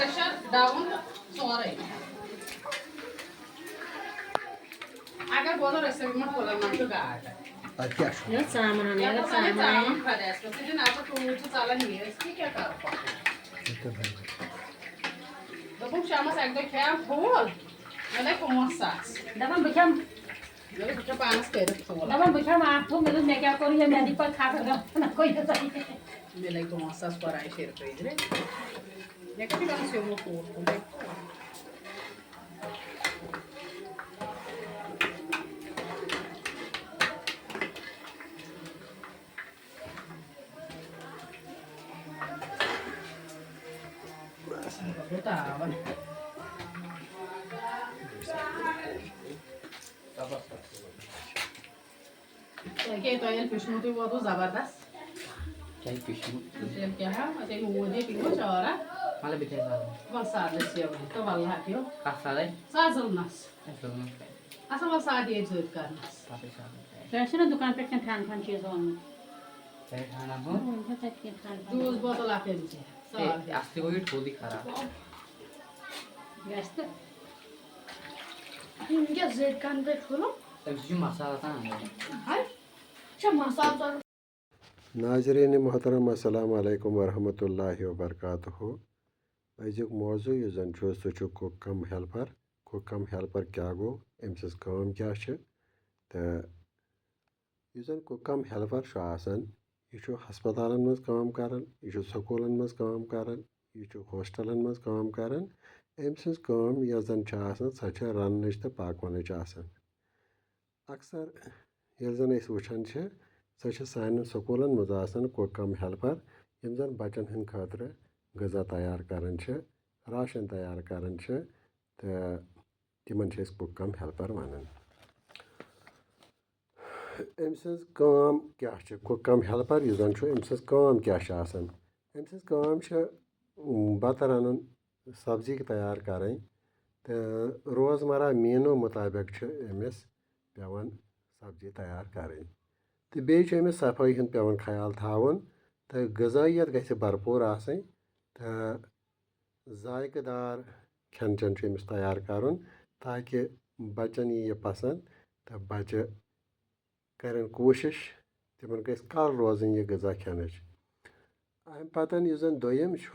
Pressure down سورُے اگر بوزو restaurant کھولن منٛز چھُ گاٹہٕ ژامن ژامن خۄدایس کُن ژٕ چھُ نظر ٹوٗل چھُ ژلان یہِ أسۍ کیٛاہ کرو دوٚپُم شامس اکہِ دۄہ کھیٚیام ٹھوٗل مےٚ لگہِ 5,000 دپان بہٕ کھٮ۪مہٕ مےٚ دوٚپ بہٕ کھٮ۪مہٕ پانس کٔرِتھ ٹھوٗل دپان بہٕ کھٮ۪مہٕ اکھ ٹھوٗل مےٚ دوٚپ مےٚ کیٛاہ کوٚر یہِ مےٚ دِ پتہٕ کھکھر مےٚ لگہِ 5,000 پراے شیٚرِ پٔجرِ مےٚ کتہِ گژھِ سیوٚمُت ٹھوٗل تاون تۄہہِ ییٚلہِ پِشمُتٕے ووتوٕ زبردست تیٚلہِ کیٛاہ تیٚلہِ موٗد یہِ پیٚوٕ چارا وَل سادٕ سیوٕے تہٕ وَلہٕ پیٚو سازٕلنس اصل وَل سادٕ ییٚتہِ زٔدۍ کرنس تۄہہِ آسِوٕ نا دُکان پٮ۪ٹھ کینٛہہ ٹھنڈٕ ٹھنڈٕ چیٖز اوٚنمُت جوٗس بوتل اکھ أنۍ زِ گژھِ تہٕ یِم کیٛاہ زٔدۍ کَنہٕ پٮ۪ٹھ کھُلو ناظرین محترم السلام علیکم ورحمۃ اللہ وبرکاتہ أزیُک موضوع یُس زَن چھُ سُہ چھُ کُک کم ہیلپر کُک کم ہیلپر کیٛاہ گوٚو أمۍ سٕنٛز کٲم کیٛاہ چھِ تہٕ یُس زَن کُک کم ہیلپر چھُ آسان یہِ چھُ ہسپتالن منٛز کٲم کران یہِ چھُ سکوٗلن منٛز کٲم کران یہِ چھُ ہوسٹلن منٛز کٲم کران أمۍ سٕنٛز کٲم یۄس زَن چھِ آسان سۄ چھِ رننٕچ تہٕ پاکونٕچ آسان اکثر ییٚلہِ زَن أسۍ وٕچھان چھِ سۄ چھِ سانٮ۪ن سکوٗلن منٛز آسان کُک کم ہیلپر یِم زَن بچن ہٕنٛدِ خٲطرٕ غذا تیار کران چھِ راشن تیار کران چھِ تہٕ تِمن چھِ أسۍ کُک کم ہیلپر ونان أمۍ سٕنٛز کٲم کیٛاہ چھِ کُک کم ہیلپر یُس زَن چھُ أمۍ سٕنٛز کٲم کیٛاہ چھِ آسان أمۍ سٕنٛز کٲم چھِ بتہٕ رنُن سبزی تیار کرٕنۍ تہٕ روزمرہ میٖنو مطٲبق چھِ أمِس پٮ۪وان سبزی تیار کرٕنۍ تہٕ بیٚیہِ چھُ أمِس صفٲیی ہُنٛد پٮ۪وان خیال تھاوُن تہٕ غذٲیت گژھِ بھرپوٗر آسٕنۍ تہٕ ذایقہٕ دار کھٮ۪ن چٮ۪ن چھُ أمِس تیار کرُن تاکہِ بچن یی یہِ پسنٛد تہٕ بچہِ کرن کوٗشش تِمن گژھِ کل روزٕنۍ یہِ غذا کھٮ۪نٕچ امہِ پتہٕ یُس زن دوٚیِم چھُ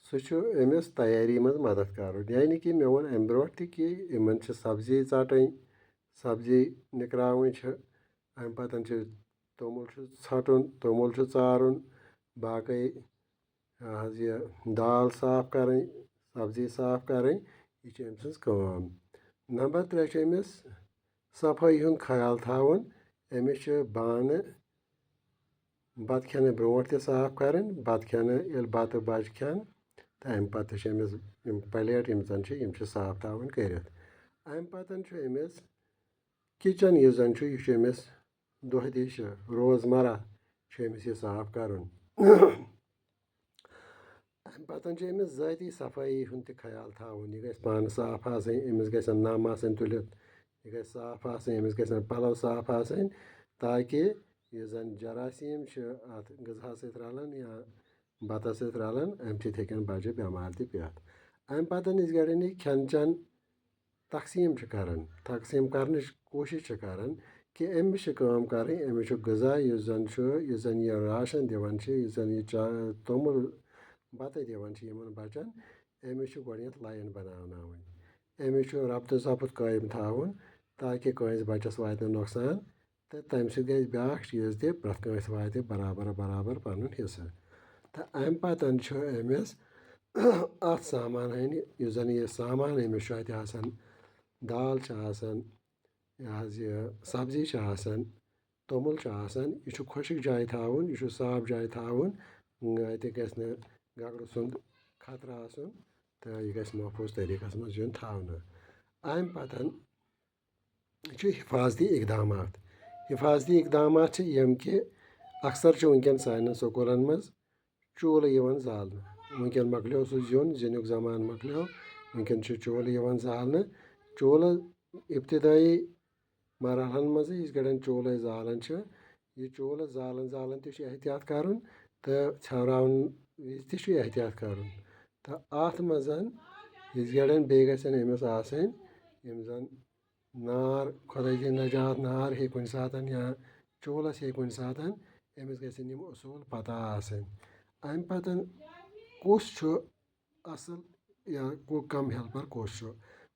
سُہ چھُ أمِس تیٲری منٛز مدد کرُن یعنی کہِ مےٚ ووٚن امہِ برونٛٹھ تہِ کہِ یِمن چھِ سبزی ژٹٕنۍ سبزی نِکراوٕنۍ چھِ امہِ پتہٕ چھُ توٚمُل چھُ ژھٹُن توٚمُل چھُ ژارُن باقٕے حظ یہِ دال صاف کرٕنۍ سبزی صاف کرٕنۍ یہِ چھِ أمۍ سٕنٛز کٲم نمبر 3 چھُ أمِس صفٲیی ہُنٛد خیال تھاوُن أمِس چھِ بانہٕ بتہٕ کھٮ۪نہٕ برونٛٹھ تہِ صاف کرٕنۍ بتہٕ کھٮ۪نہٕ ییٚلہِ بتہٕ بچہِ کھٮ۪ن تہٕ امہِ پتہٕ چھِ أمِس یِم پلیٹ یِم زن چھِ یِم چھِ صاف تھاوٕنۍ کٔرِتھ امہِ پتہٕ چھُ أمِس کِچن یُس زن چھُ یہِ چھُ أمِس دۄہ دِش روزمرہ چھُ أمِس یہِ صاف کرُن امہِ پتہٕ چھُ أمِس ذٲتی صفٲیی ہُنٛد تہِ خیال تھاوُن یہِ گژھِ پانہٕ صاف آسٕنۍ أمِس گژھن نم آسٕنۍ تُلِتھ یہِ گژھِ صاف آسٕنۍ أمِس گژھن پلو صاف آسٕنۍ تاکہِ یُس زن جراثیٖم چھِ اتھ غذہس سۭتۍ رلان یا بتس سۭتۍ رلان امہِ سۭتۍ ہیٚکن بچہِ بٮ۪مار تہِ پیٚتھ امہِ پتہٕ یِژ گرٮ۪ن یہِ کھٮ۪ن چٮ۪ن تقسیٖم چھِ کران تقسیٖم کرنٕچ کوٗشش چھِ کران کہِ أمِس چھِ کٲم کرٕنۍ أمِس چھُ غذا یُس زن چھُ یُس زن یہِ راشن دِوان چھِ یُس زن یہِ توٚمُل بتہٕ دِوان چھِ یِمن بچن أمِس چھُ گۄڈٕنٮ۪تھ لایِن بناوناوٕنۍ أمِس چھُ ربطہٕ ضبط قٲیِم تھاوُن تاکہِ کٲنٛسہِ بچس واتہِ نہٕ نۄقصان تہٕ تمہِ سۭتۍ گژھِ بیٛاکھ چیٖز تہِ پرٛٮ۪تھ کٲنٛسہِ واتہِ برابر پنُن حصہٕ تہٕ امہِ پتہٕ چھُ أمِس اتھ سامان ہٕنٛدِ یُس زن یہِ سامان أمِس چھُ اتہِ آسان دال چھِ آسان یہِ حظ یہِ سبزی چھِ آسان توٚمُل چھُ آسان یہِ چھُ خۄشِک جایہِ تھاوُن یہِ چھُ صاف جایہِ تھاوُن اَتہِ گژھِ نہٕ گگرٕ سُنٛد خطرٕ آسُن تہٕ یہِ گژھِ محفوٗظ طٔریٖقس منٛز یُن تھاونہٕ امہِ پتہٕ چھُ حفاظتی اقدامات چھِ یِم کہِ اکثر چھِ وٕنکٮ۪ن سانٮ۪ن سکوٗلن منٛز چوٗلہٕ یِوان زالنہٕ وٕنکٮ۪ن مۄکلیو سُہ زِنُک زمانہٕ مۄکلیو وٕنکٮ۪ن چھِ چوٗلہٕ یِوان زالنہٕ چوٗلہٕ ابتدٲیی مرحلن منٛزٕے یِژ گرٮ۪ن چوٗلہٕ أسۍ زالان چھِ یہِ چوٗلہٕ زالان تہِ چھُ احتیاط کرُن تہٕ ژھٮ۪وراوُن وِزِ تہِ چھُ احتیاط کرُن تہٕ اَتھ منٛز یِژھ گرٮ۪ن بیٚیہِ گژھن أمِس آسٕنۍ یِم زَن نار خۄدا دِیِن نجات نار ہیٚکہِ کُنہِ ساتہٕ یا چوٗلَس ہیٚکہِ کُنہِ ساتہٕ أمِس گژھن یِم اصوٗل پتہ آسٕنۍ. اَمہِ پَتہٕ کُس چھُ اَصٕل یا کُک کَم ہیلپَر کُس چھُ.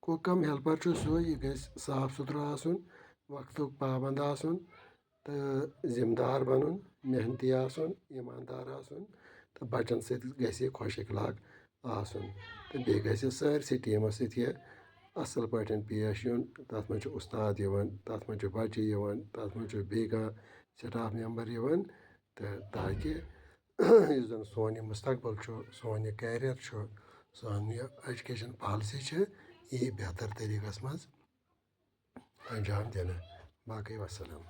کُک کَم ہیلپَر چھُ سُہ یہِ گژھِ صاف سُتھرٕ آسُن, وقتُک پابنٛد آسُن تہٕ ذِمہٕ دار بَنُن, محنتی آسُن, ایٖماندار آسُن تہٕ بَچَن سۭتۍ گژھِ یہِ خۄش اخلاق آسُن تہٕ بیٚیہِ گژھِ سٲرسٕے ٹیٖمَس سۭتۍ یہِ اَصٕل پٲٹھۍ پیش یُن. تَتھ منٛز چھُ اُستاد یِوان, تَتھ منٛز چھُ بَچہِ یِوان, تَتھ منٛز چھُ بیٚیہِ کانٛہہ سٹاف مٮ۪مبر یِوان تہٕ تاکہِ یُس زَن سون یہِ مُستقبل چھُ, سون یہِ کیریَر چھُ, سون یہِ ایجوکیشَن پالسی چھِ, یہِ یی بہتر طریٖقَس منٛز انجام دِنہٕ. باقٕے وَسلام.